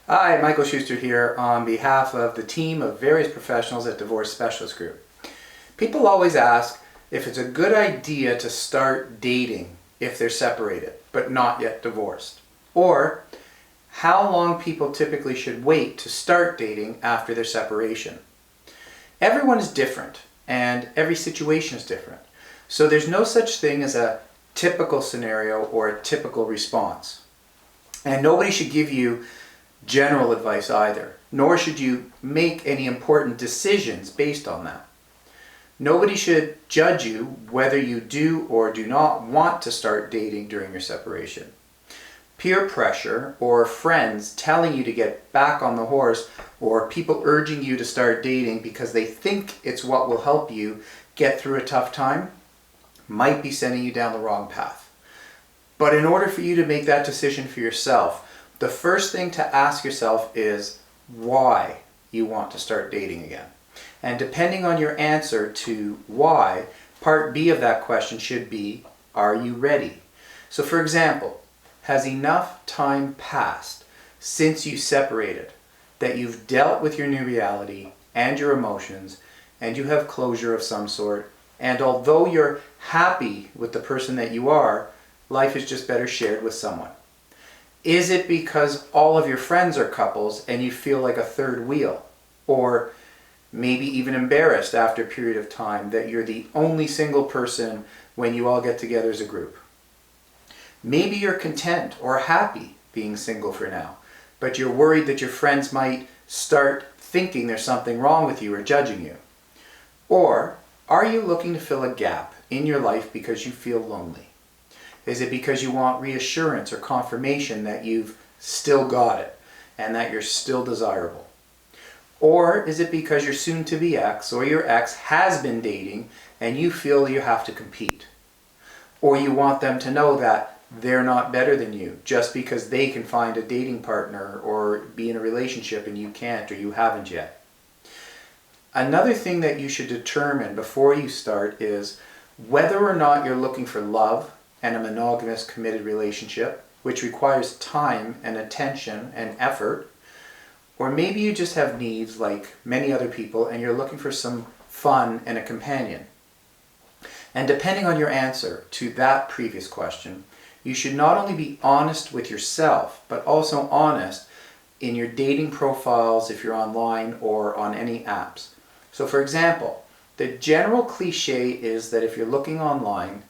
Hi, Michael Schuster here on behalf of the team of various professionals at Divorce Specialist Group. People always ask if it's a good idea to start dating if they're separated but not yet divorced, or how long people typically should wait to start dating after their separation. Everyone is different and every situation is different, so there's no such thing as a typical scenario or a typical response. And nobody should give you general advice either, nor should you make any important decisions based on that. Nobody should judge you whether you do or do not want to start dating during your separation. Peer pressure or friends telling you to get back on the horse or people urging you to start dating because they think it's what will help you get through a tough time might be sending you down the wrong path. But in order for you to make that decision for yourself, the first thing to ask yourself is why you want to start dating again. And depending on your answer to why, part B of that question should be, are you ready? So for example, has enough time passed since you separated that you've dealt with your new reality and your emotions and you have closure of some sort, and although you're happy with the person that you are, life is just better shared with someone? Is it because all of your friends are couples and you feel like a third wheel? Or maybe even embarrassed after a period of time that you're the only single person when you all get together as a group? Maybe you're content or happy being single for now, but you're worried that your friends might start thinking there's something wrong with you or judging you. Or are you looking to fill a gap in your life because you feel lonely? Is it because you want reassurance or confirmation that you've still got it and that you're still desirable? Or is it because your soon-to-be ex or your ex has been dating and you feel you have to compete? Or you want them to know that they're not better than you just because they can find a dating partner or be in a relationship and you can't or you haven't yet? Another thing that you should determine before you start is whether or not you're looking for love and a monogamous committed relationship, which requires time and attention and effort. Or maybe you just have needs like many other people and you're looking for some fun and a companion. And depending on your answer to that previous question, you should not only be honest with yourself, but also honest in your dating profiles if you're online or on any apps. So for example, the general cliche is that if you're looking online,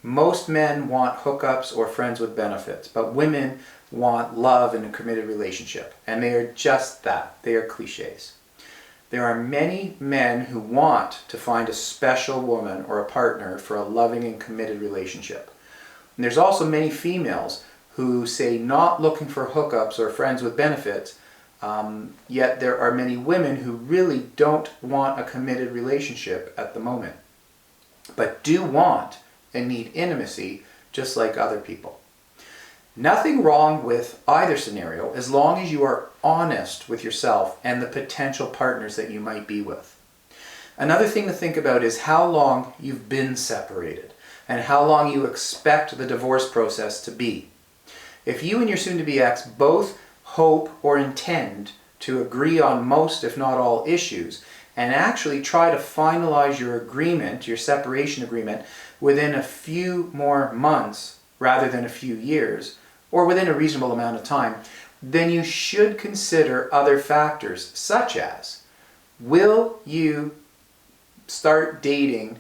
most men want hookups or friends with benefits, but women want love and a committed relationship. And they are just that. They are cliches. There are many men who want to find a special woman or a partner for a loving and committed relationship. And there's also many females who say not looking for hookups or friends with benefits, yet there are many women who really don't want a committed relationship at the moment, but do want and need intimacy just like other people. Nothing wrong with either scenario as long as you are honest with yourself and the potential partners that you might be with. Another thing to think about is how long you've been separated and how long you expect the divorce process to be. If you and your soon-to-be ex both hope or intend to agree on most, if not all, issues, and actually try to finalize your agreement, your separation agreement, within a few more months rather than a few years, or within a reasonable amount of time, then you should consider other factors such as, will you start dating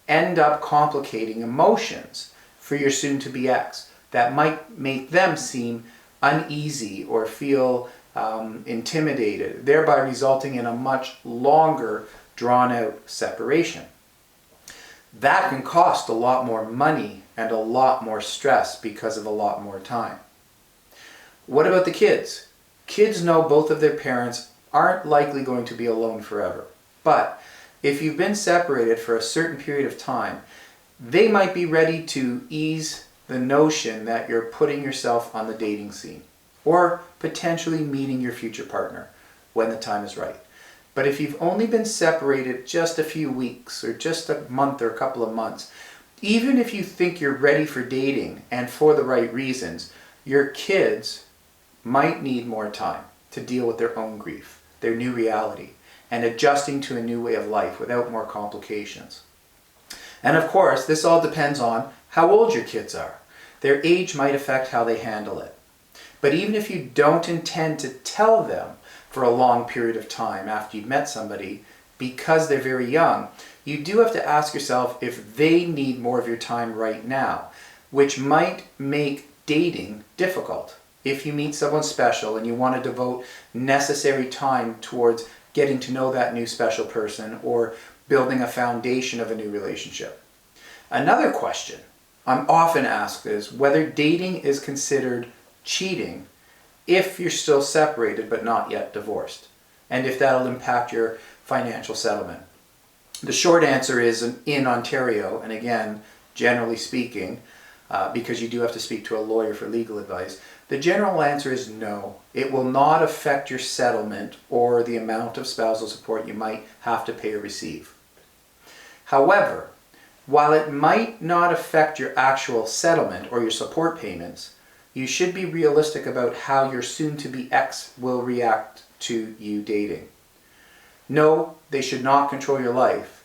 end up complicating emotions for your soon-to-be ex that might make them seem uneasy or feel intimidated, thereby resulting in a much longer, drawn-out separation? That can cost a lot more money and a lot more stress because of a lot more time. What about the kids? Kids know both of their parents aren't likely going to be alone forever. But if you've been separated for a certain period of time, they might be ready to ease the notion that you're putting yourself on the dating scene or potentially meeting your future partner when the time is right. But if you've only been separated just a few weeks or just a month or a couple of months, even if you think you're ready for dating and for the right reasons, your kids might need more time to deal with their own grief, their new reality, and adjusting to a new way of life without more complications. And of course, this all depends on how old your kids are. Their age might affect how they handle it. But even if you don't intend to tell them for a long period of time after you've met somebody, because they're very young, you do have to ask yourself if they need more of your time right now, which might make dating difficult. If you meet someone special and you want to devote necessary time towards getting to know that new special person or building a foundation of a new relationship. Another question I'm often asked is whether dating is considered cheating if you're still separated but not yet divorced, and if that'll impact your financial settlement. The short answer is in Ontario, and again, generally speaking, because you do have to speak to a lawyer for legal advice, the general answer is no. It will not affect your settlement or the amount of spousal support you might have to pay or receive. However, while it might not affect your actual settlement or your support payments, you should be realistic about how your soon-to-be ex will react to you dating. No, they should not control your life.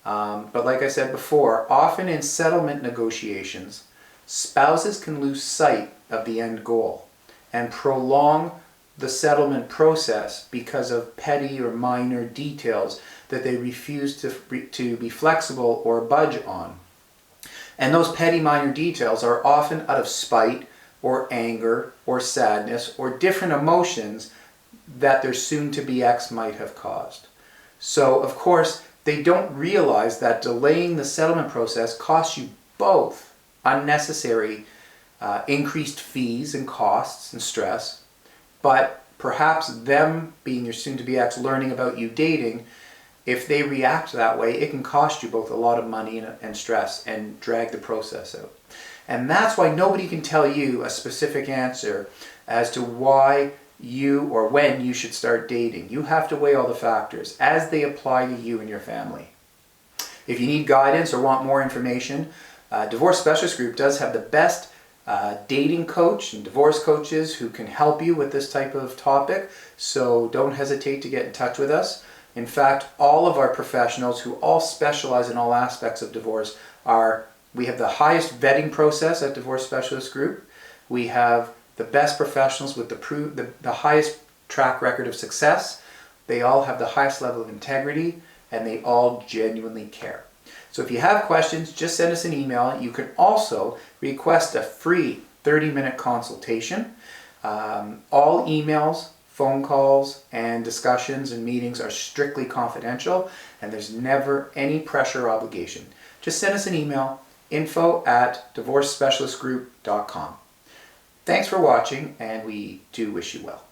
But like I said before, often in settlement negotiations, spouses can lose sight of the end goal and prolong the settlement process because of petty or minor details that they refuse to be flexible or budge on. And those petty minor details are often out of spite or anger or sadness or different emotions that their soon-to-be ex might have caused. So, of course, they don't realize that delaying the settlement process costs you both unnecessary increased fees and costs and stress, but perhaps them being your soon-to-be ex learning about you dating, if they react that way, it can cost you both a lot of money and stress and drag the process out. And that's why nobody can tell you a specific answer as to why you or when you should start dating. You have to weigh all the factors as they apply to you and your family. If you need guidance or want more information, Divorce Specialist Group does have the best dating coach and divorce coaches who can help you with this type of topic, so don't hesitate to get in touch with us. In fact, all of our professionals who all specialize in all aspects of divorce we have the highest vetting process at Divorce Specialist Group. We have the best professionals with the highest track record of success. They all have the highest level of integrity, and they all genuinely care. So if you have questions, just send us an email. You can also request a free 30-minute consultation. All emails, phone calls, and discussions and meetings are strictly confidential, and there's never any pressure or obligation. Just send us an email, info@divorcespecialistgroup.com. Thanks for watching, and we do wish you well.